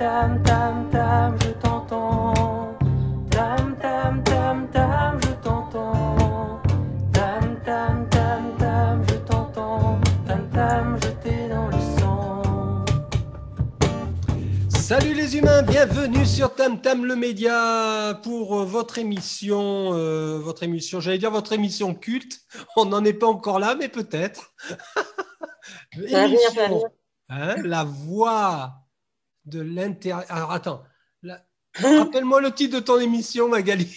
tam, tam, tam, je t'entends. Tam, tam, tam, tam, je t'entends. Tam, tam, tam, tam, je t'entends. Tam, tam, je t'ai dans le sang. Salut les humains, bienvenue sur Tam Tam le média pour votre émission, j'allais dire votre émission culte. On n'en est pas encore là, mais peut-être. Ça va venir, ça va venir. Hein, la voix de l'intérieur. Alors attends, rappelle-moi le titre de ton émission, Magali.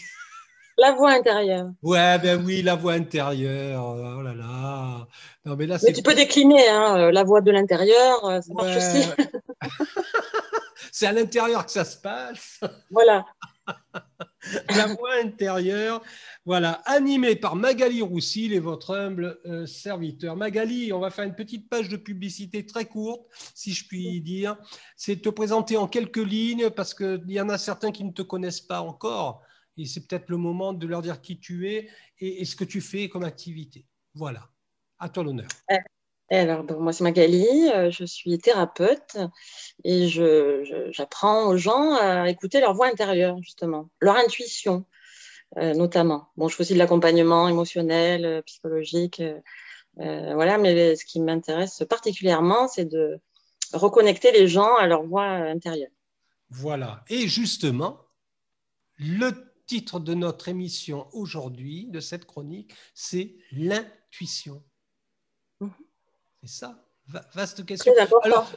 La voix intérieure. Ouais, ben oui, la voix intérieure. Oh là là. Non, mais là, Mais tu peux décliner, hein, la voix de l'intérieur, ça marche aussi. C'est à l'intérieur que ça se passe. Voilà. La voix intérieure, voilà, animée par Magali Roussil et votre humble serviteur. Magali, on va faire une petite page de publicité très courte, si je puis dire. C'est te présenter en quelques lignes, parce qu'il y en a certains qui ne te connaissent pas encore, et c'est peut-être le moment de leur dire qui tu es et ce que tu fais comme activité. Voilà, à toi l'honneur. Alors, moi, c'est Magali, je suis thérapeute et j'apprends aux gens à écouter leur voix intérieure, justement, leur intuition, notamment. Bon, je fais aussi de l'accompagnement émotionnel, psychologique, voilà, mais ce qui m'intéresse particulièrement, c'est de reconnecter les gens à leur voix intérieure. Voilà, et justement, le titre de notre émission aujourd'hui, de cette chronique, c'est l'intuition. C'est ça, vaste question. Alors,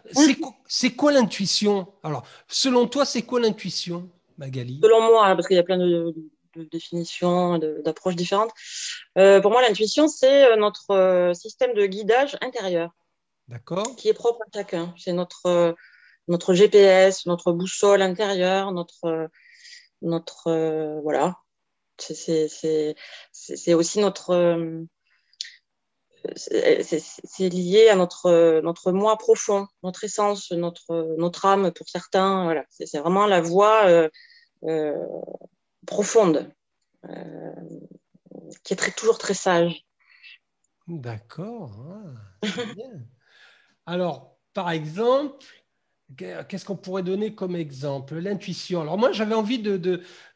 c'est quoi l'intuition? Alors, selon toi, c'est quoi l'intuition, Magali? Selon moi, parce qu'il y a plein de définitions, d'approches différentes. Pour moi, l'intuition, c'est notre système de guidage intérieur. D'accord. Qui est propre à chacun. C'est notre GPS, notre boussole intérieure, voilà. C'est aussi c'est lié à notre moi profond, notre essence, notre âme pour certains. Voilà. C'est vraiment la voix profonde qui est toujours très sage. D'accord. C'est bien. Alors, par exemple, qu'est-ce qu'on pourrait donner comme exemple? L'intuition. Alors moi, j'avais envie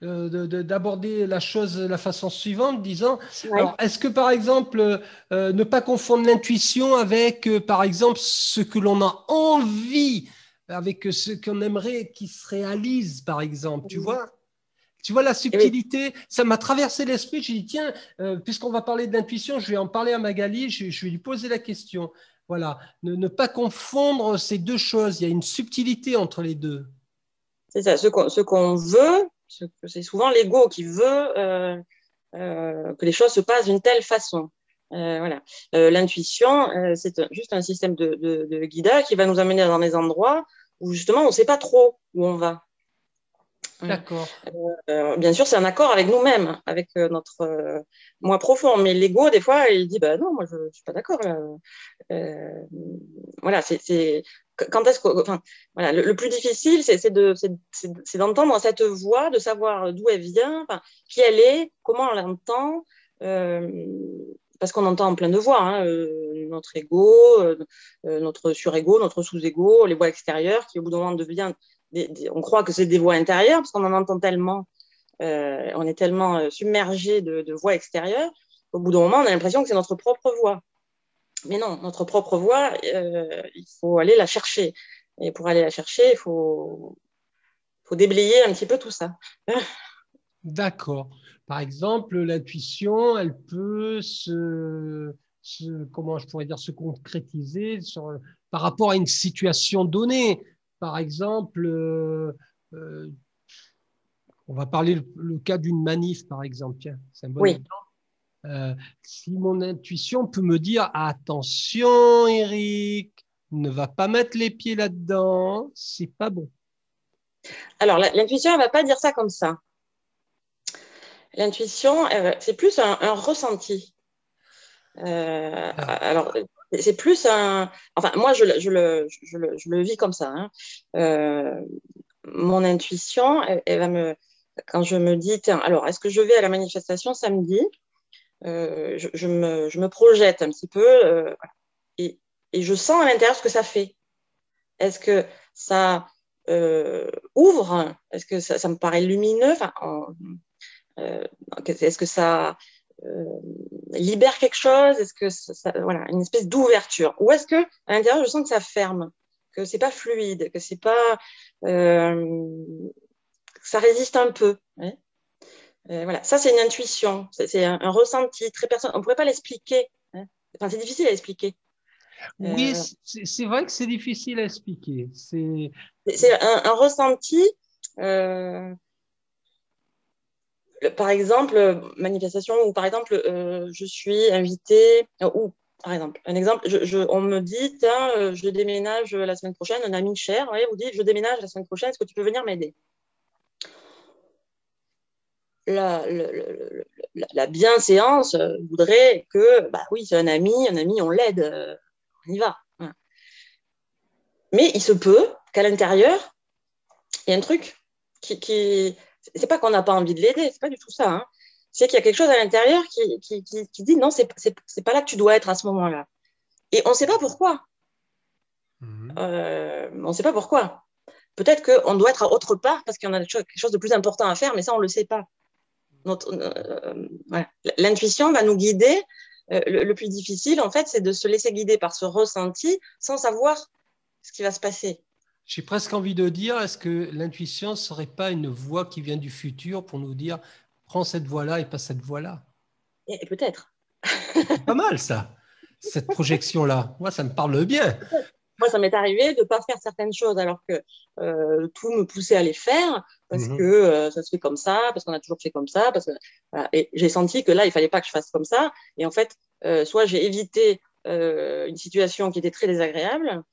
d'aborder la chose de la façon suivante, disant, alors, est-ce que par exemple, ne pas confondre l'intuition avec, par exemple, ce que l'on a envie, avec ce qu'on aimerait qu'il se réalise, par exemple, tu vois? Tu vois la subtilité, ça m'a traversé l'esprit. J'ai dit, tiens, puisqu'on va parler de l'intuition, je vais en parler à Magali, je vais lui poser la question. Voilà, ne pas confondre ces deux choses. Il y a une subtilité entre les deux. C'est ça, ce qu'on veut, c'est souvent l'ego qui veut que les choses se passent d'une telle façon. Voilà. L'intuition, c'est juste un système de guidage qui va nous amener dans des endroits où justement on ne sait pas trop où on va. D'accord. Bien sûr, c'est un accord avec nous-mêmes, avec notre moi profond. Mais l'ego, des fois, il dit bah non, moi je suis pas d'accord là. Voilà, quand est-ce que, enfin, voilà, le plus difficile, c'est d'entendre cette voix, de savoir d'où elle vient, qui elle est, comment on l'entend. Parce qu'on entend plein de voix, hein, notre ego, notre surego, notre sous-ego, les voix extérieures qui au bout d'un moment deviennent on croit que c'est des voix intérieures parce qu'on en entend tellement, on est tellement submergé de voix extérieures qu'au bout d'un moment, on a l'impression que c'est notre propre voix. Mais non, notre propre voix, il faut aller la chercher. Et pour aller la chercher, il faut déblayer un petit peu tout ça. D'accord. Par exemple, l'intuition, elle peut comment je pourrais dire, se concrétiser par rapport à une situation donnée. Par exemple, on va parler le cas d'une manif, par exemple. Tiens, c'est un bon exemple. Si mon intuition peut me dire attention, Eric, ne va pas mettre les pieds là-dedans, c'est pas bon. Alors, l'intuition, elle va pas dire ça comme ça. L'intuition, c'est plus un ressenti. Alors, c'est plus un. Enfin, moi, je le vis comme ça. Hein. Mon intuition, elle va me. Quand je me dis, tiens, alors, est-ce que je vais à la manifestation samedi? Je me projette un petit peu et je sens à l'intérieur ce que ça fait. Est-ce que ça ouvre? Est-ce que ça me paraît lumineux? Enfin, est-ce que ça libère quelque chose? Est-ce que voilà, une espèce d'ouverture? Ou est-ce que à l'intérieur, je sens que ça ferme, que c'est pas fluide, que c'est pas, que ça résiste un peu, hein. Voilà, ça c'est une intuition, c'est un ressenti très personnel. On pourrait pas l'expliquer, hein. Enfin, c'est difficile à expliquer. Oui, c'est vrai que c'est difficile à expliquer. C'est un ressenti. Par exemple, manifestation, ou par exemple, je suis invitée, ou par exemple, un exemple, on me dit, tiens, je déménage la semaine prochaine, un ami cher, ouais, vous dit, je déménage la semaine prochaine, est-ce que tu peux venir m'aider? La bienséance voudrait que, bah oui, c'est un ami, on l'aide, on y va. Voilà. Mais il se peut qu'à l'intérieur, il y a un truc qui c'est pas qu'on n'a pas envie de l'aider, c'est pas du tout ça, hein. C'est qu'il y a quelque chose à l'intérieur qui dit non, c'est pas là que tu dois être à ce moment-là. Et on ne sait pas pourquoi. On ne sait pas pourquoi. Peut-être qu'on doit être à autre part parce qu'il y en a quelque chose de plus important à faire, mais ça, on ne le sait pas. Voilà. L'intuition va nous guider. Le plus difficile, en fait, c'est de se laisser guider par ce ressenti sans savoir ce qui va se passer. J'ai presque envie de dire, est-ce que l'intuition ne serait pas une voix qui vient du futur pour nous dire, prends cette voie-là et pas cette voie-là? Et peut-être. C'est pas mal ça, cette projection-là. Moi, ça me parle bien. Moi, ça m'est arrivé de ne pas faire certaines choses alors que tout me poussait à les faire parce que ça se fait comme ça, parce qu'on a toujours fait comme ça. Voilà. Et j'ai senti que là, il ne fallait pas que je fasse comme ça. Et en fait, soit j'ai évité une situation qui était très désagréable,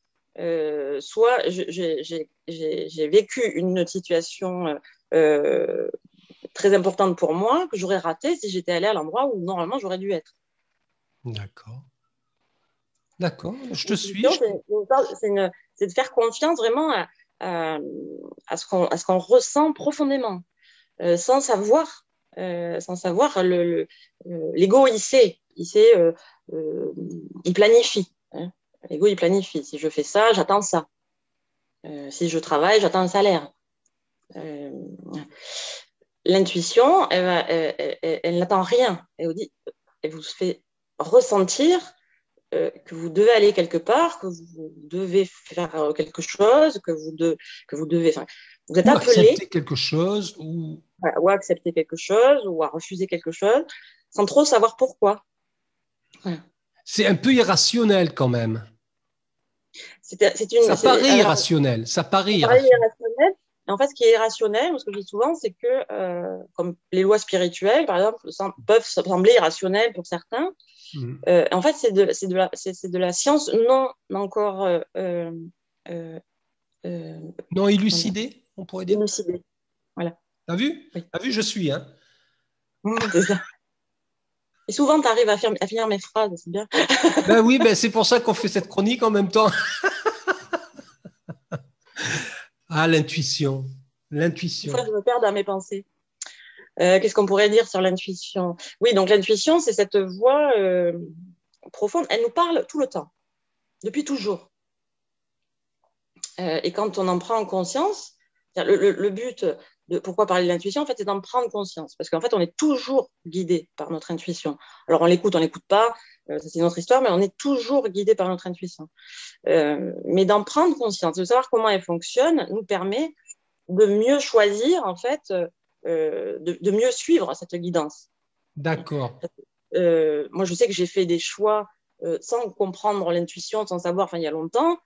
soit j'ai vécu une situation très importante pour moi que j'aurais ratée si j'étais allée à l'endroit où normalement j'aurais dû être. D'accord. D'accord, je te suis. C'est de faire confiance vraiment à ce qu'on ressent profondément, sans savoir l'ego, il sait, il planifie, hein. L'ego, il planifie. Si je fais ça, j'attends ça. Si je travaille, j'attends un salaire. L'intuition, elle n'attend rien. Elle vous fait ressentir que vous devez aller quelque part, que vous devez faire quelque chose, que vous devez, enfin, vous êtes appelé à accepter quelque chose ou à accepter quelque chose ou à refuser quelque chose sans trop savoir pourquoi. Voilà. C'est un peu irrationnel quand même. Ça paraît irrationnel. En fait, ce qui est irrationnel, ce que je dis souvent, c'est que, comme les lois spirituelles, par exemple, peuvent sembler irrationnelles pour certains. En fait, c'est de la science non encore non élucidée, on pourrait dire. Élucidée. Voilà. T'as vu? Oui. T'as vu, je suis, hein. C'est ça. Et souvent, tu arrives à finir mes phrases, c'est bien. Ben oui, c'est pour ça qu'on fait cette chronique en même temps. Ah, l'intuition. L'intuition. Des fois, je me perds dans mes pensées. Qu'est-ce qu'on pourrait dire sur l'intuition? Oui, donc l'intuition, c'est cette voix profonde. Elle nous parle tout le temps, depuis toujours. Et quand on en prend conscience, le but de pourquoi parler de l'intuition, en fait, c'est d'en prendre conscience. Parce qu'en fait, on est toujours guidé par notre intuition. Alors, on l'écoute pas, ça c'est une autre histoire, mais on est toujours guidé par notre intuition. Mais d'en prendre conscience, de savoir comment elle fonctionne, nous permet de mieux choisir, en fait, de mieux suivre cette guidance. D'accord. Moi, je sais que j'ai fait des choix sans comprendre l'intuition, sans savoir, il y a longtemps.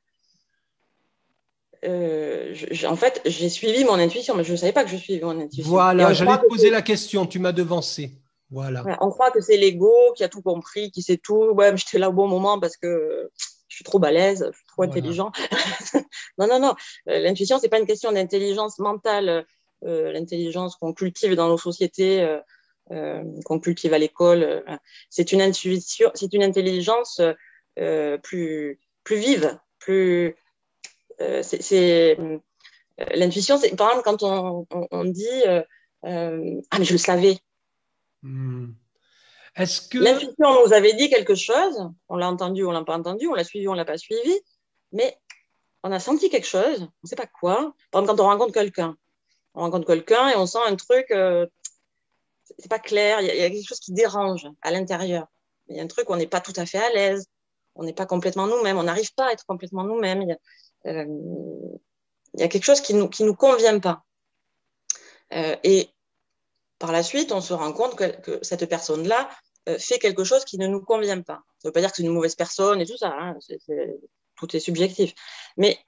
En fait, j'ai suivi mon intuition, mais je ne savais pas que je suivais mon intuition. Voilà, j'allais te poser la question, tu m'as devancé. Voilà. On croit que c'est l'ego qui a tout compris, qui sait tout. Ouais, mais j'étais là au bon moment parce que je suis trop balèze, je suis trop intelligent. Non. L'intuition, c'est pas une question d'intelligence mentale. L'intelligence qu'on cultive dans nos sociétés, qu'on cultive à l'école, c'est une intuition, c'est une intelligence plus vive, plus. L'intuition, c'est par exemple quand on dit ah mais je le savais. Est-ce que l'intuition nous avait dit quelque chose, on l'a entendu, on l'a pas entendu, on l'a suivi, on l'a pas suivi, mais on a senti quelque chose, on ne sait pas quoi. Par exemple, quand on rencontre quelqu'un et on sent un truc, c'est pas clair, il y a quelque chose qui dérange à l'intérieur. Il y a un truc où on n'est pas tout à fait à l'aise, on n'est pas complètement nous-mêmes, on n'arrive pas à être complètement nous-mêmes. Il y a quelque chose qui nous convient pas. Et par la suite, on se rend compte que cette personne-là fait quelque chose qui ne nous convient pas. Ça ne veut pas dire que c'est une mauvaise personne et tout ça, hein, tout est subjectif. Mais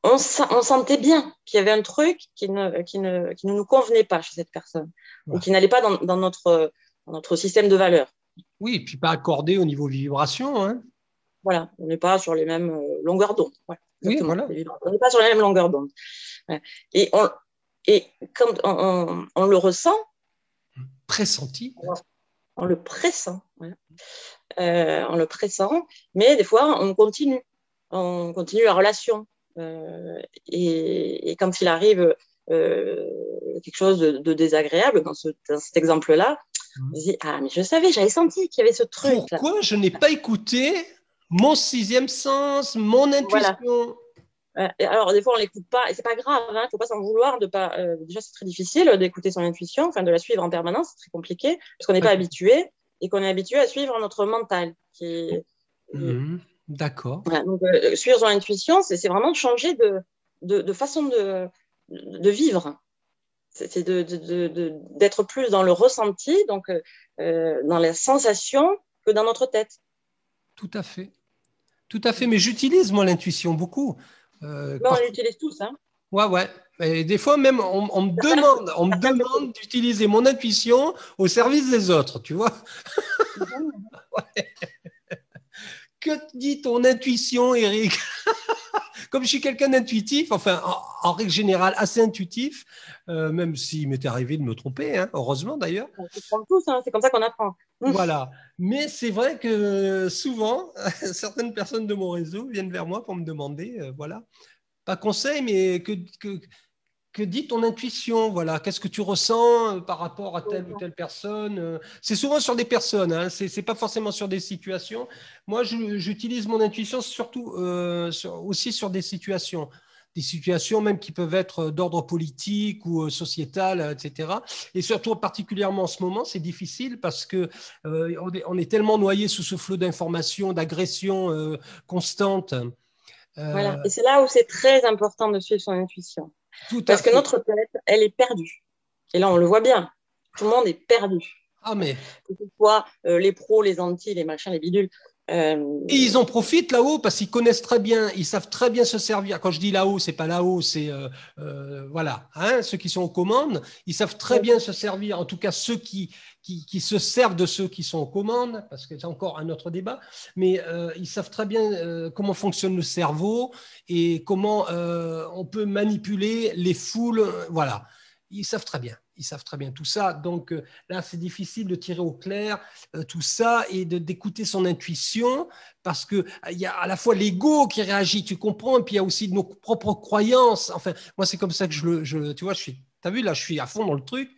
on sentait bien qu'il y avait un truc qui ne nous convenait pas chez cette personne, ou qui n'allait pas dans notre système de valeurs. Oui, et puis pas accordé au niveau vibration. Hein. Voilà, on n'est pas sur les mêmes longueurs d'onde. Voilà, oui, voilà. On n'est pas sur les mêmes longueurs d'onde. Ouais. Et quand on le ressent, pressenti. On le pressent. Ouais. On le pressent, mais des fois, on continue la relation. Et quand il arrive quelque chose de désagréable, dans cet exemple-là, on se dit, ah, mais je savais, j'avais senti qu'il y avait ce truc. Pourquoi je n'ai pas écouté mon sixième sens, mon intuition? Voilà. Alors, des fois, on ne l'écoute pas, et c'est pas grave, il ne faut pas s'en vouloir. Déjà, c'est très difficile d'écouter son intuition, enfin, de la suivre en permanence, c'est très compliqué, parce qu'on n'est pas habitué, et qu'on est habitué à suivre notre mental. D'accord. Voilà, donc, suivre son intuition, c'est vraiment changer de façon de vivre. C'est d'être plus dans le ressenti, donc dans la sensation, que dans notre tête. Tout à fait. Tout à fait, mais j'utilise moi l'intuition beaucoup. On l'utilise tous. Hein. Ouais. Et des fois même, on me demande d'utiliser mon intuition au service des autres, tu vois. Ouais. Que dit ton intuition, Eric? Comme je suis quelqu'un d'intuitif, enfin, en règle générale, assez intuitif, même s'il m'était arrivé de me tromper, hein, heureusement d'ailleurs. On se trompe tous, hein, c'est comme ça qu'on apprend. Voilà. Mais c'est vrai que souvent, certaines personnes de mon réseau viennent vers moi pour me demander, voilà, pas conseil, mais que dit ton intuition, voilà, qu'est-ce que tu ressens par rapport à telle ou telle personne. C'est souvent sur des personnes, hein, c'est pas forcément sur des situations. Moi, j'utilise mon intuition surtout aussi sur des situations même qui peuvent être d'ordre politique ou sociétal, etc. Et surtout, particulièrement en ce moment, c'est difficile parce que on est tellement noyé sous ce flot d'informations, d'agressions constantes. Voilà. Et c'est là où c'est très important de suivre son intuition. Parce que notre tête, elle est perdue. Et là, on le voit bien. Tout le monde est perdu. Ah, mais... Que ce soit les pros, les antis, les machins, les bidules. Et ils en profitent là-haut parce qu'ils connaissent très bien, ils savent très bien se servir. Quand je dis là-haut, c'est pas là-haut, c'est voilà, hein, ceux qui sont aux commandes, ils savent très bien se servir. En tout cas, ceux qui se servent de ceux qui sont aux commandes, parce que c'est encore un autre débat, mais ils savent très bien comment fonctionne le cerveau et comment on peut manipuler les foules. Voilà, ils savent très bien. Ils savent très bien tout ça. Donc là, c'est difficile de tirer au clair tout ça et d'écouter son intuition parce qu'il y a à la fois l'ego qui réagit, tu comprends, et puis il y a aussi nos propres croyances. Enfin, moi, c'est comme ça que tu vois, t'as vu, là, je suis à fond dans le truc.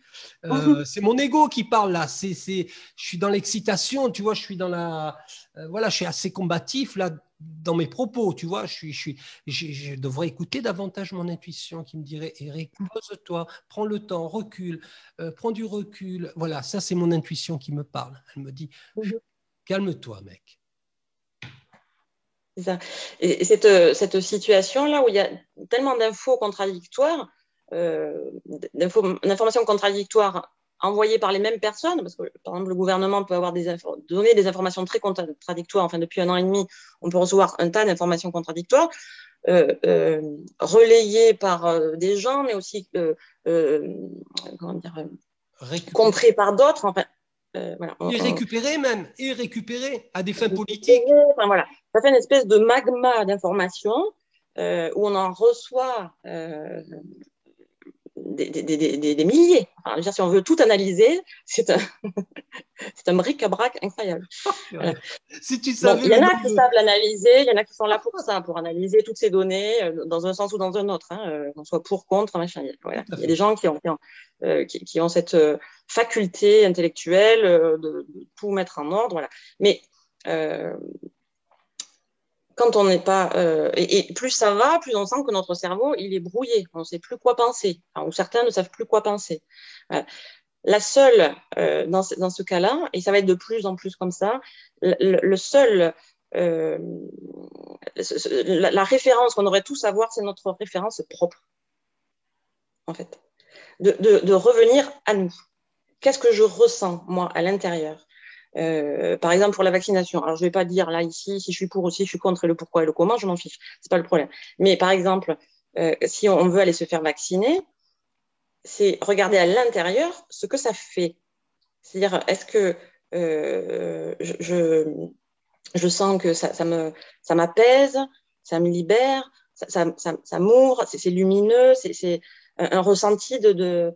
C'est mon ego qui parle là. Je suis dans l'excitation, tu vois, je suis dans voilà, je suis assez combatif là dans mes propos, tu vois. Je devrais écouter davantage mon intuition qui me dirait, Eric, pose-toi, prends le temps, recule, prends du recul. Voilà, ça c'est mon intuition qui me parle. Elle me dit, calme-toi, mec. C'est ça. Et cette situation-là où il y a tellement d'infos contradictoires, d'informations contradictoires envoyées par les mêmes personnes, parce que par exemple le gouvernement peut avoir donner des informations très contradictoires. Enfin, depuis 1 an et demi, on peut recevoir un tas d'informations contradictoires relayées par des gens, mais aussi comment dire, contrées par d'autres. Enfin, voilà, et récupérer à des fins politiques. Enfin, voilà. Ça fait une espèce de magma d'informations où on en reçoit des milliers. Enfin, si on veut tout analyser, c'est un bric-à-brac incroyable. Voilà. Si tu savais, il y en a qui savent l'analyser, il y en a qui sont là pour ça, pour analyser toutes ces données dans un sens ou dans un autre, hein, qu'on soit pour, contre, machin. Voilà. Il y a des gens qui ont cette faculté intellectuelle de tout mettre en ordre. Voilà. Mais quand on n'est pas et plus ça va, plus on sent que notre cerveau il est brouillé, on ne sait plus quoi penser, enfin, ou certains ne savent plus quoi penser. Voilà. La seule dans ce cas-là, et ça va être de plus en plus comme ça, le seul la référence qu'on aurait tous à avoir, c'est notre référence propre, en fait, de revenir à nous. Qu'est-ce que je ressens moi à l'intérieur? Par exemple, pour la vaccination. Alors, je ne vais pas dire là, ici, si je suis pour ou si je suis contre et le pourquoi et le comment, je m'en fiche. Ce n'est pas le problème. Mais par exemple, si on veut aller se faire vacciner, c'est regarder à l'intérieur ce que ça fait. C'est-à-dire, est-ce que je sens que ça m'apaise, ça me libère, ça m'ouvre, c'est lumineux, c'est un ressenti De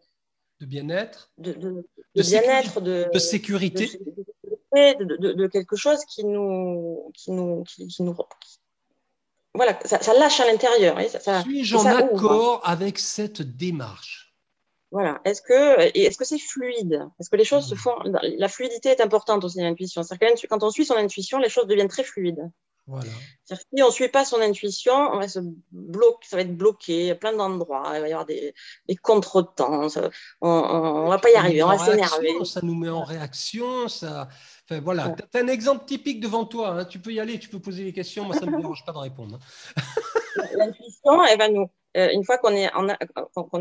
bien-être, de de bien-être, sécurité. de quelque chose qui nous voilà, ça lâche à l'intérieur. Suis-je en accord avec cette démarche? Voilà. Est-ce que c'est fluide? Est-ce que les choses se font? La fluidité est importante aussi dans l'intuition. C'est-à-dire que quand on suit son intuition, les choses deviennent très fluides. Voilà. C'est-à-dire que si on ne suit pas son intuition, on va se bloquer, ça va être bloqué à plein d'endroits. Il va y avoir des contretemps. On ne va pas y arriver. On va s'énerver. Ça nous met en réaction. Ça... Enfin, voilà. Ouais. Tu as un exemple typique devant toi. Hein. Tu peux y aller, tu peux poser des questions. Moi, ça ne me dérange pas de répondre. L'intuition, elle va nous. Une fois qu'on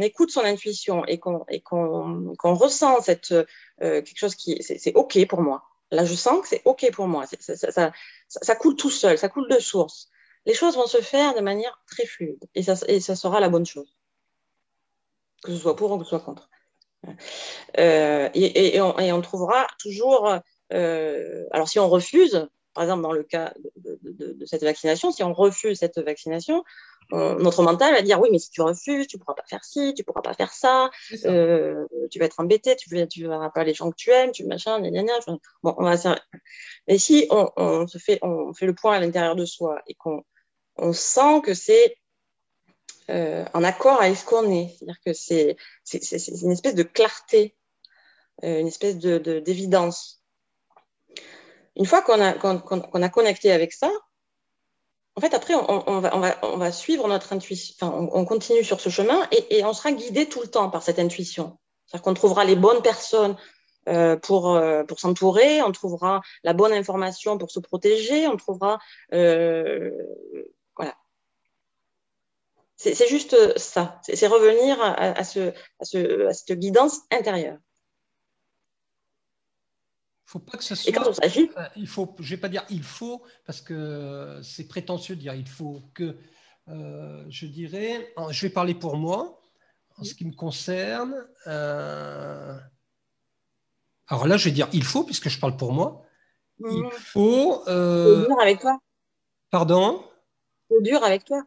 écoute son intuition et qu'on ressent quelque chose qui c'est OK pour moi. Là, je sens que c'est OK pour moi. Ça coule tout seul, ça coule de source. Les choses vont se faire de manière très fluide et ça sera la bonne chose. Que ce soit pour ou que ce soit contre. Et on trouvera toujours. Alors, si on refuse, par exemple, dans le cas de cette vaccination, si on refuse cette vaccination, notre mental va dire oui, mais si tu refuses, tu ne pourras pas faire ci, tu ne pourras pas faire ça, tu vas être embêté, tu ne verras pas les gens que tu aimes, tu machin, gna, gna, gna. Bon, mais si on fait le point à l'intérieur de soi et qu'on sent que c'est en accord avec ce qu'on est, c'est-à-dire que c'est une espèce de clarté, une espèce d'évidence. Une fois qu'on a connecté avec ça, en fait, après, on va suivre notre intuition. Enfin, on continue sur ce chemin et on sera guidé tout le temps par cette intuition. C'est-à-dire qu'on trouvera les bonnes personnes pour s'entourer, on trouvera la bonne information pour se protéger, on trouvera... voilà. C'est juste ça. C'est revenir à cette guidance intérieure. Il ne faut pas que ce soit. Et quand on s'agit. Je ne vais pas dire il faut, parce que c'est prétentieux de dire il faut que. Je dirais. Je vais parler pour moi, en ce qui me concerne. Alors là, je vais dire il faut, puisque je parle pour moi. Il faut. C'est dur avec toi. Pardon? C'est dur avec toi.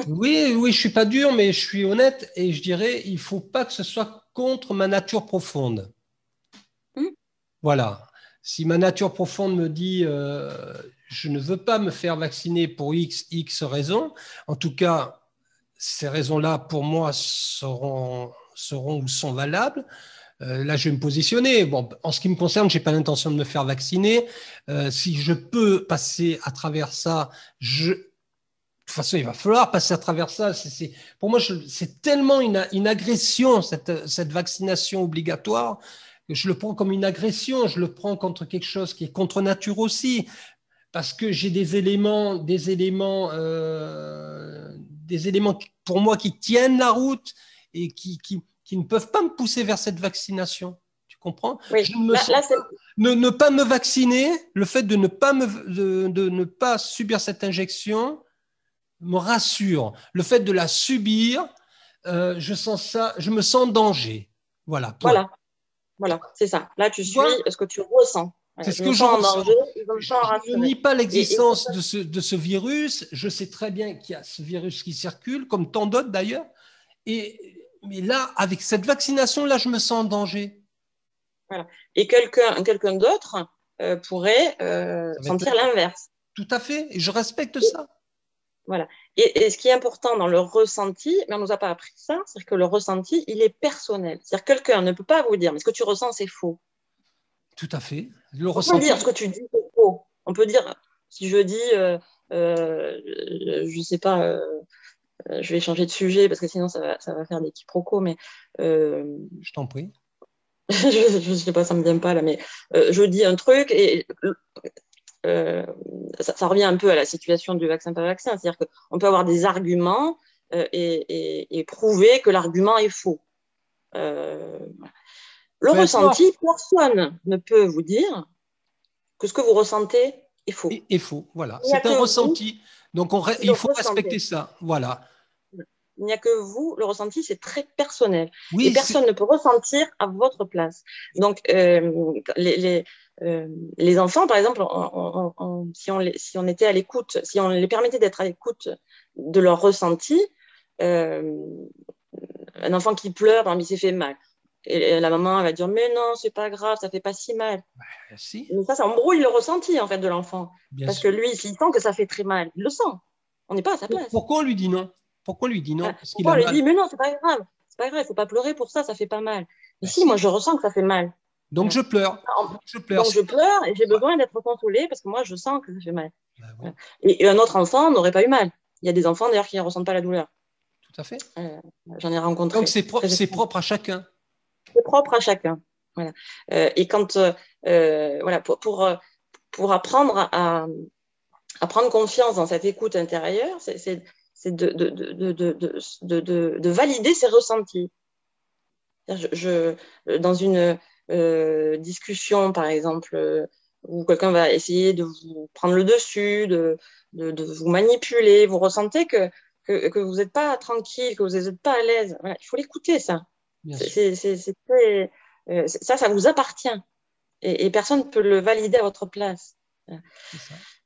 Oui, je ne suis pas dur, mais je suis honnête et je dirais il ne faut pas que ce soit contre ma nature profonde. Voilà. Si ma nature profonde me dit je ne veux pas me faire vacciner pour X raisons, en tout cas, ces raisons-là, pour moi, seront ou sont valables. Là, je vais me positionner. Bon, en ce qui me concerne, je n'ai pas l'intention de me faire vacciner. Si je peux passer à travers ça, de toute façon, il va falloir passer à travers ça. Pour moi, c'est tellement une agression, cette vaccination obligatoire. Je le prends comme une agression, je le prends contre quelque chose qui est contre nature aussi, parce que j'ai des éléments pour moi qui tiennent la route et qui ne peuvent pas me pousser vers cette vaccination. Tu comprends? Oui. Je ne pas me vacciner, le fait de ne pas subir cette injection me rassure. Le fait de la subir, je me sens en danger. Voilà. Voilà, c'est ça. Là, tu suis ce que tu ressens. C'est ce que je ressens. Je ne nie pas l'existence de ce virus. Je sais très bien qu'il y a ce virus qui circule, comme tant d'autres d'ailleurs. Mais là, avec cette vaccination-là, je me sens en danger. Voilà. Et quelqu'un d'autre pourrait sentir l'inverse. Tout à fait. Et je respecte ça. Voilà. Et ce qui est important dans le ressenti, mais on ne nous a pas appris ça, c'est que le ressenti, il est personnel. C'est-à-dire que quelqu'un ne peut pas vous dire, mais ce que tu ressens, c'est faux. Tout à fait. On peut dire ce que tu dis, c'est faux. On peut dire, si je dis, je ne sais pas, je vais changer de sujet parce que sinon ça va faire des quiproquos, mais Je t'en prie. je ne sais pas, ça ne me vient pas là, mais je dis un truc et ça revient un peu à la situation du vaccin par vaccin, c'est-à-dire qu'on peut avoir des arguments et prouver que l'argument est faux. Le ressenti, personne ne peut vous dire que ce que vous ressentez est faux. Et faux, voilà. Il n'y a C'est un que ressenti. Donc, il faut ressentez. respecter ça. Voilà. Il n'y a que vous, le ressenti, c'est très personnel. Oui, et personne ne peut ressentir à votre place. Donc, les enfants, par exemple, si on était à l'écoute, si on les permettait d'être à l'écoute de leur ressenti, un enfant qui pleure, il s'est fait mal. Et la maman elle va dire mais non, c'est pas grave, ça fait pas si mal. Si. Mais ça embrouille le ressenti en fait de l'enfant. Parce que lui, s'il sent que ça fait très mal, il le sent. On n'est pas à sa place. Pourquoi on lui dit non? Pourquoi on lui dit non? Parce pourquoi on lui dit mais non, c'est pas grave, il faut pas pleurer pour ça, ça fait pas mal. Mais si, moi je ressens que ça fait mal. Donc je pleure. Donc je pleure et j'ai besoin d'être consolée parce que moi je sens que ça fait mal. Ouais. Et un autre enfant n'aurait pas eu mal. Il y a des enfants d'ailleurs qui ne ressentent pas la douleur. Tout à fait. J'en ai rencontré. Donc c'est propre à chacun. C'est propre à chacun. Voilà. Et quand voilà, pour apprendre à prendre confiance dans cette écoute intérieure, c'est de valider ses ressentis. Dans une discussion, par exemple, où quelqu'un va essayer de vous prendre le dessus, de vous manipuler, vous ressentez que vous n'êtes pas tranquille, que vous n'êtes pas à l'aise. Voilà. Il faut l'écouter, ça. Ça vous appartient. Et personne ne peut le valider à votre place.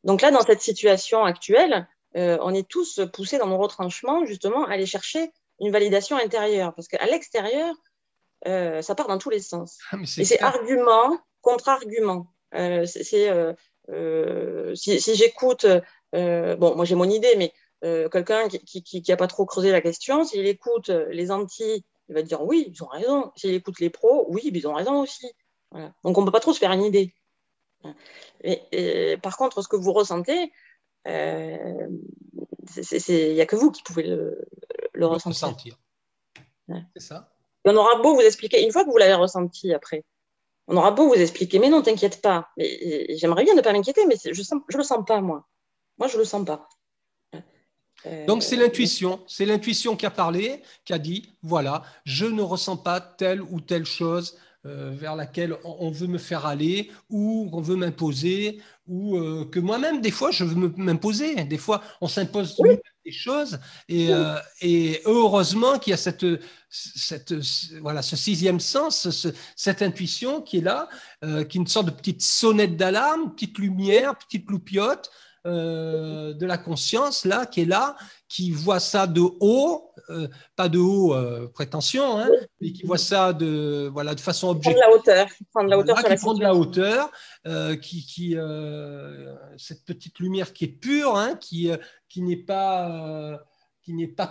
Donc là, dans cette situation actuelle, on est tous poussés dans nos retranchements, justement, à aller chercher une validation intérieure. Parce qu'à l'extérieur, ça part dans tous les sens. Et c'est argument contre argument. Si j'écoute, bon, moi j'ai mon idée, mais quelqu'un qui n'a pas trop creusé la question, s'il écoute les anti, il va dire oui, ils ont raison. S'il écoute les pros, oui, ils ont raison aussi. Voilà. Donc on ne peut pas trop se faire une idée. Et par contre, ce que vous ressentez, il n'y a que vous qui pouvez le ressentir. Ouais. C'est ça. Et on aura beau vous expliquer, une fois que vous l'avez ressenti après, on aura beau vous expliquer, mais non, t'inquiète pas. J'aimerais bien ne pas m'inquiéter, mais je le sens pas, moi. Moi, je le sens pas. Donc, c'est l'intuition qui a parlé, qui a dit, voilà, je ne ressens pas telle ou telle chose vers laquelle on veut me faire aller ou on veut m'imposer ou que moi-même, des fois, je veux m'imposer. Des fois, on s'impose des choses et heureusement qu'il y a ce sixième sens, cette intuition qui est là, qui est une sorte de petite sonnette d'alarme, petite lumière, petite loupiote, de la conscience là qui est là, qui voit ça de haut, pas de haut prétention, hein, mais qui voit ça de façon objective, prendre de la hauteur, qui prend de la hauteur, cette petite lumière qui est pure, hein, qui n'est pas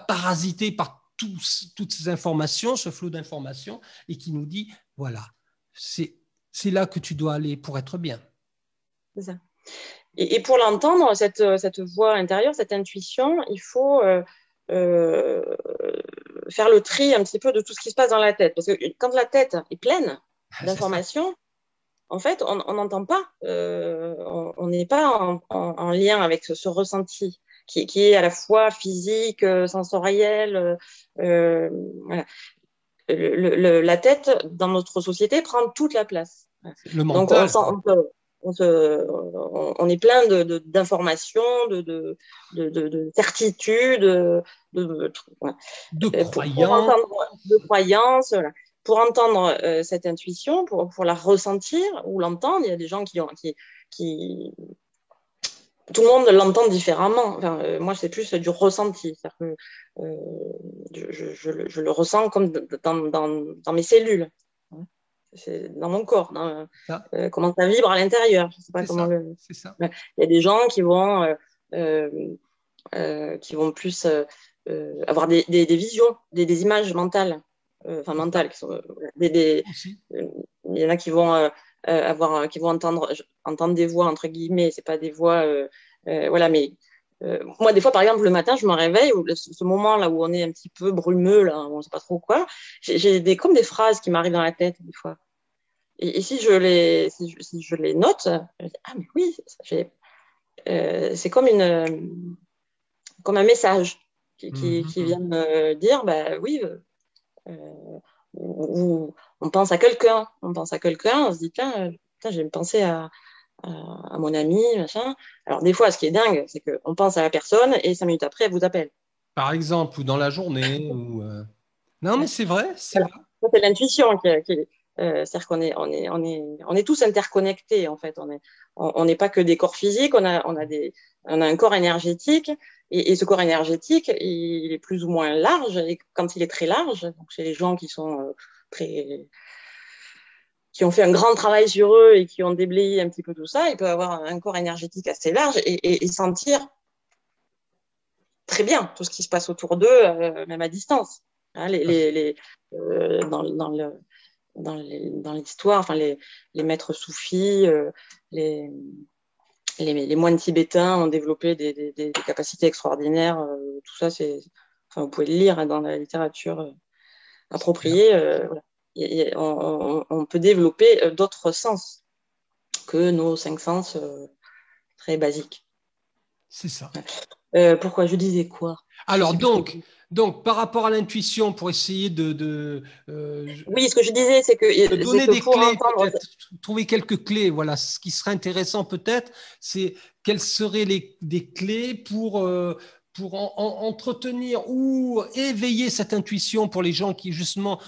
parasitée par toutes ces informations, ce flot d'informations, et qui nous dit voilà, c'est là que tu dois aller pour être bien. C'est ça. Et pour l'entendre, cette voix intérieure, cette intuition, il faut faire le tri un petit peu de tout ce qui se passe dans la tête. Parce que quand la tête est pleine d'informations, en fait, on n'entend pas, on n'est pas en lien avec ce ressenti qui est à la fois physique, sensoriel. Voilà. La tête, dans notre société, prend toute la place. Le mental. Donc, on est plein d'informations, de certitudes, de croyances. Voilà. Pour entendre cette intuition, pour la ressentir ou l'entendre, il y a des gens qui tout le monde l'entend différemment. Enfin, moi, c'est plus du ressenti. Que, je le ressens comme dans mes cellules. C'est dans mon corps, comment ça vibre à l'intérieur. Je sais pas comment c'est ça. Il y a des gens qui vont plus avoir des visions, des images mentales, mentales qui sont il y en a qui vont entendre des voix entre guillemets, c'est pas des voix voilà, mais moi, des fois, par exemple, le matin, je me réveille, ce moment-là où on est un petit peu brumeux, là, on ne sait pas trop quoi, j'ai comme des phrases qui m'arrivent dans la tête, des fois. Et si je les note, je dis, ah, mais oui, c'est comme un message qui vient me dire, bah oui, on pense à quelqu'un, on se dit, tiens, j'ai pensé à mon ami, machin. Alors, des fois, ce qui est dingue, c'est qu'on pense à la personne et 5 minutes après, elle vous appelle. Par exemple, ou dans la journée. Non, mais c'est vrai, c'est vrai. Ça, c'est l'intuition c'est-à-dire on est tous interconnectés, en fait. On n'est pas que des corps physiques, on a un corps énergétique. Et ce corps énergétique, il est plus ou moins large. Et quand il est très large, donc chez les gens qui ont fait un grand travail sur eux et qui ont déblayé un petit peu tout ça, ils peuvent avoir un corps énergétique assez large et sentir très bien tout ce qui se passe autour d'eux, même à distance. Hein, dans l'histoire, enfin les maîtres soufis, les moines tibétains ont développé des capacités extraordinaires. Tout ça, vous pouvez le lire, hein, dans la littérature appropriée. Voilà. On peut développer d'autres sens que nos 5 sens très basiques. C'est ça. Pourquoi je disais quoi? Alors donc, par rapport à l'intuition, pour essayer oui, ce que je disais, c'est que donner des clés, entendre... trouver quelques clés. Voilà, ce qui serait intéressant peut-être, c'est quelles seraient des clés pour entretenir ou éveiller cette intuition pour les gens qui justement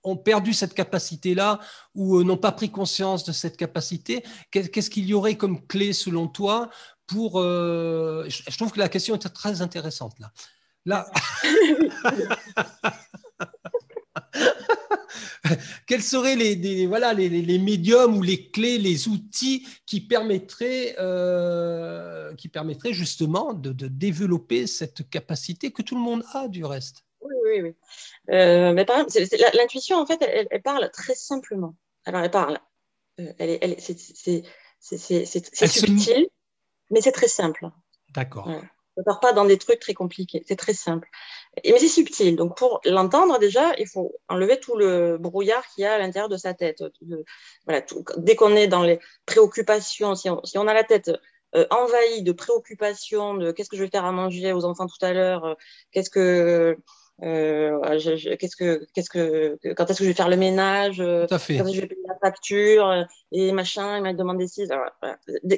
ont perdu cette capacité-là ou n'ont pas pris conscience de cette capacité. Qu'est-ce qu'il y aurait comme clé selon toi pour... je trouve que la question est très intéressante là. Quels seraient les médiums ou les clés, les outils qui permettraient justement de développer cette capacité que tout le monde a du reste? Oui. Mais par exemple, l'intuition, en fait, elle parle très simplement. Alors, elle parle. C'est subtil, mais c'est très simple. D'accord. Ouais. Ça ne part pas dans des trucs très compliqués. C'est très simple. Mais c'est subtil. Donc, pour l'entendre, déjà, il faut enlever tout le brouillard qu'il y a à l'intérieur de sa tête. Voilà, dès qu'on est dans les préoccupations, si on a la tête envahie de préoccupations, de qu'est-ce que je vais faire à manger aux enfants tout à l'heure, quand est-ce que je vais faire le ménage, Tout à fait. quand est-ce que je vais payer la facture, et machin, il m'a demandé si. Voilà.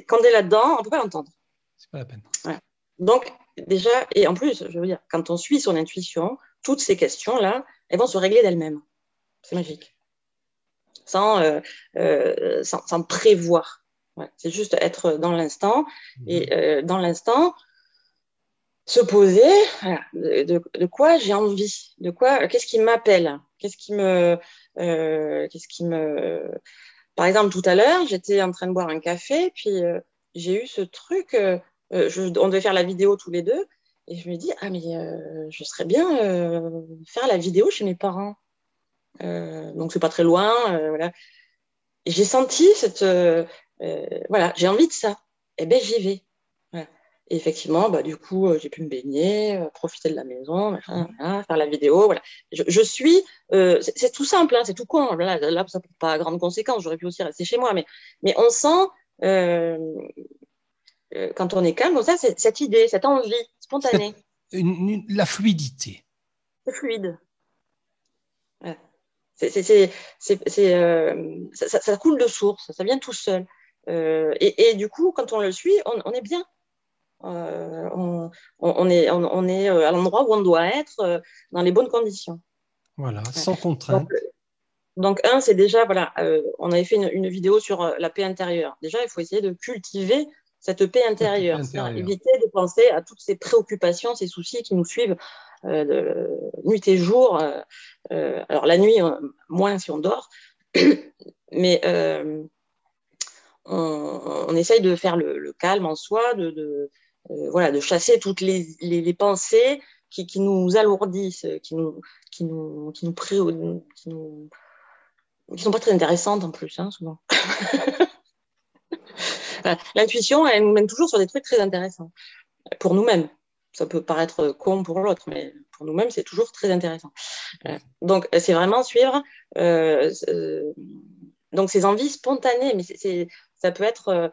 Quand on est là-dedans, on ne peut pas l'entendre. C'est pas la peine. Voilà. Donc, déjà, et en plus, je veux dire, quand on suit son intuition, toutes ces questions-là, elles vont se régler d'elles-mêmes. C'est magique. Sans prévoir. Ouais. C'est juste être dans l'instant. Et dans l'instant, se poser, voilà, de quoi j'ai envie, qu'est-ce qui m'appelle, Par exemple, tout à l'heure, j'étais en train de boire un café, puis j'ai eu ce truc, on devait faire la vidéo tous les deux, et je me dis, ah mais je serais bien faire la vidéo chez mes parents. Donc c'est pas très loin, voilà. Et j'ai senti voilà, j'ai envie de ça. Et ben j'y vais. Voilà. Et effectivement, du coup, j'ai pu me baigner, profiter de la maison, machin, voilà, faire la vidéo. Voilà. Je suis, c'est tout simple, hein, c'est tout con. Là, ça n'a pas grande conséquence. J'aurais pu aussi rester chez moi, mais on sent quand on est calme comme ça, cette idée, cette envie spontanée. La fluidité. C'est fluide. Voilà. Ça coule de source, ça vient tout seul. Et du coup, quand on le suit, on est bien. On est à l'endroit où on doit être, dans les bonnes conditions. Voilà, sans contrainte. Donc c'est déjà, voilà, on avait fait une vidéo sur la paix intérieure. Déjà, il faut essayer de cultiver cette paix intérieure, éviter de penser à toutes ces préoccupations, ces soucis qui nous suivent nuit et jour. Alors la nuit, moins si on dort, mais on essaye de faire le calme en soi, de chasser toutes les pensées qui nous alourdissent, qui sont pas très intéressantes en plus, hein, souvent. L'intuition, elle nous mène toujours sur des trucs très intéressants. pour nous-mêmes. Ça peut paraître con pour l'autre, mais pour nous-mêmes, c'est toujours très intéressant. Donc, c'est vraiment suivre donc ces envies spontanées, mais ça peut être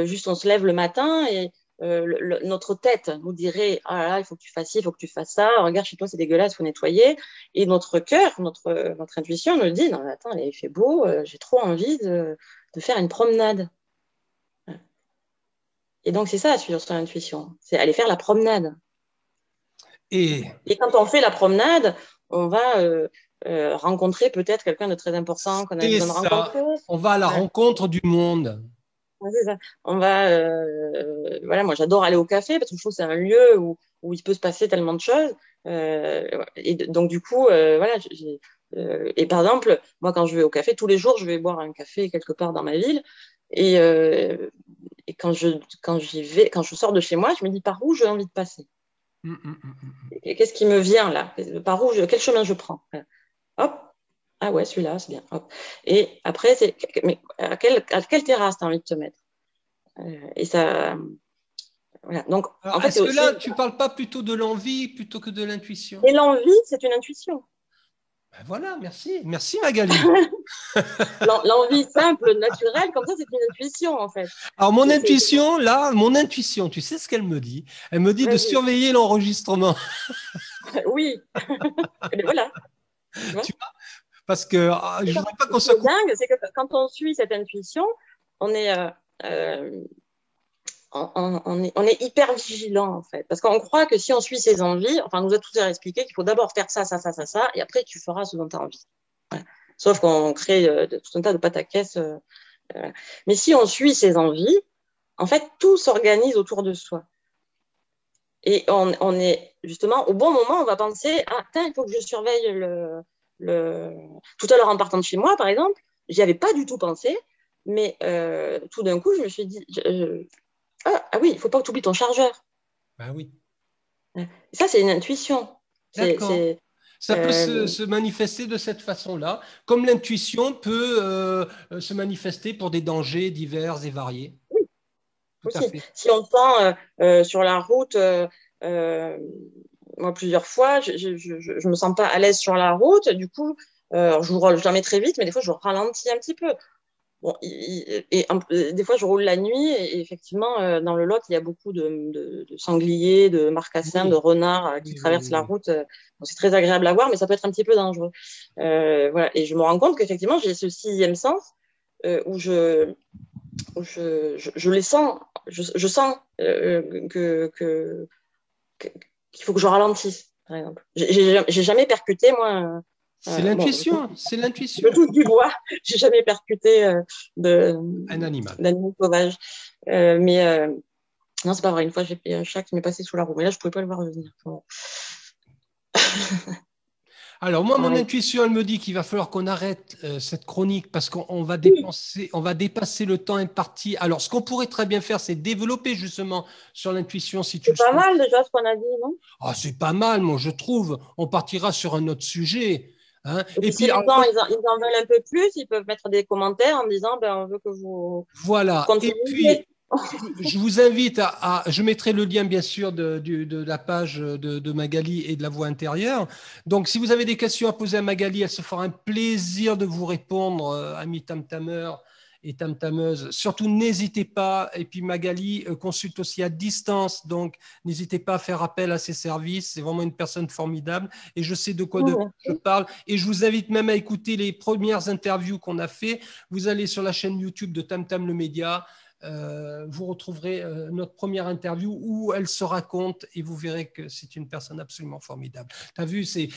juste on se lève le matin et notre tête nous dirait ah là, il faut que tu fasses ci, il faut que tu fasses ça, regarde chez toi c'est dégueulasse, il faut nettoyer, et notre cœur, notre intuition nous dit non mais attends, il fait beau, j'ai trop envie de faire une promenade. Et donc c'est ça suivre son intuition, c'est aller faire la promenade. Et quand on fait la promenade, on va rencontrer peut-être quelqu'un de très important qu'on a besoin de rencontrer. On va à la rencontre du monde. C'est ça. On va, voilà, moi j'adore aller au café parce que je trouve que c'est un lieu où il peut se passer tellement de choses. Et donc du coup, voilà. Et par exemple, moi quand je vais au café, tous les jours je vais boire un café quelque part dans ma ville. Et quand j'y vais, quand je sors de chez moi, je me dis par où j'ai envie de passer. Qu'est-ce qui me vient là? Par où quel chemin je prends? Hop. Ah ouais, celui-là, c'est bien. Hop. Et après, mais à quelle terrasse tu as envie de te mettre? Et ça. Voilà. Donc, alors, en fait, est-ce que là, tu ne parles pas plutôt de l'envie plutôt que de l'intuition? Et l'envie, c'est une intuition. Ben voilà, merci. Merci Magali. L'envie simple, naturelle, comme ça, c'est une intuition, en fait. Alors, mon intuition, tu sais ce qu'elle me dit? Elle me dit de surveiller l'enregistrement. Oui. Et voilà. Tu vois, parce que je ne voudrais pas qu'on soit... dingue, c'est que quand on suit cette intuition, on est hyper vigilant, en fait. Parce qu'on croit que si on suit ses envies, enfin, on nous a tout expliqué qu'il faut d'abord faire ça, et après, tu feras ce dont tu as envie. Voilà. Sauf qu'on crée tout un tas de pataquès. Mais si on suit ses envies, en fait, tout s'organise autour de soi. Et on est justement, au bon moment, on va penser, ah, il faut que je surveille tout à l'heure en partant de chez moi, par exemple, j'y avais pas du tout pensé, mais tout d'un coup, je me suis dit, ah oui, il faut pas que tu oublies ton chargeur. Ben oui. Ça, c'est une intuition. D'accord. Ça peut se manifester de cette façon-là, comme l'intuition peut se manifester pour des dangers divers et variés. Oui. Aussi. Si on sent sur la route, moi plusieurs fois, je me sens pas à l'aise sur la route, du coup, je roule jamais très vite, mais des fois je ralentis un petit peu. Bon, des fois je roule la nuit et effectivement dans le Lot il y a beaucoup de sangliers, de marcassins, de renards qui traversent la route. Donc, c'est très agréable à voir, mais ça peut être un petit peu dangereux. Voilà. Et je me rends compte qu'effectivement j'ai ce sixième sens où je les sens, je sens qu'il faut que je ralentisse, par exemple. J'ai jamais percuté, moi. C'est l'intuition, c'est l'intuition. Je touche du bois, j'ai jamais percuté un animal sauvage. Mais non, c'est pas vrai. Une fois, j'ai un chat qui m'est passé sous la roue, mais là, je pouvais pas le voir revenir. Alors moi, mon intuition, elle me dit qu'il va falloir qu'on arrête cette chronique parce qu'on va dépasser le temps imparti. Alors, ce qu'on pourrait très bien faire, c'est développer justement sur l'intuition, si tu le souhaites. C'est pas mal déjà ce qu'on a dit, non? Ah, c'est pas mal, moi je trouve. On partira sur un autre sujet. Hein. Et puis, si les gens ils en veulent un peu plus, ils peuvent mettre des commentaires en disant on veut que vous. Voilà. Et puis, je vous invite je mettrai le lien bien sûr de la page de Magali et de la voix intérieure. Donc, si vous avez des questions à poser à Magali, elle se fera un plaisir de vous répondre, amis tam-tameurs et tam-tameuses. Surtout, n'hésitez pas. Et puis, Magali consulte aussi à distance. Donc, n'hésitez pas à faire appel à ses services. C'est vraiment une personne formidable. Et je sais de quoi je parle. Et je vous invite même à écouter les premières interviews qu'on a fait. Vous allez sur la chaîne YouTube de Tam Tam le Média. Vous retrouverez notre première interview où elle se raconte et vous verrez que c'est une personne absolument formidable. Tu as vu, c'est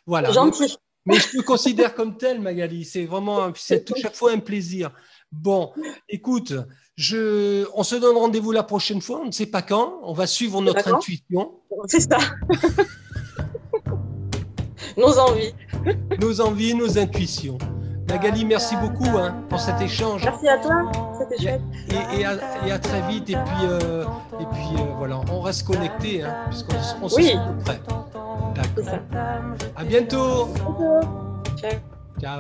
voilà. Gentil. Mais je me considère comme telle, Magali. C'est vraiment, c'est chaque fois un plaisir. Bon, écoute, on se donne rendez-vous la prochaine fois. On ne sait pas quand. On va suivre notre intuition. C'est ça. Nos envies. Nos envies, nos intuitions. Magali, merci beaucoup pour cet échange. Merci à toi, c'était chouette. Et à très vite. Et puis voilà, on reste connectés puisqu'on se sent tout près. D'accord. À bientôt. Ciao. Ciao.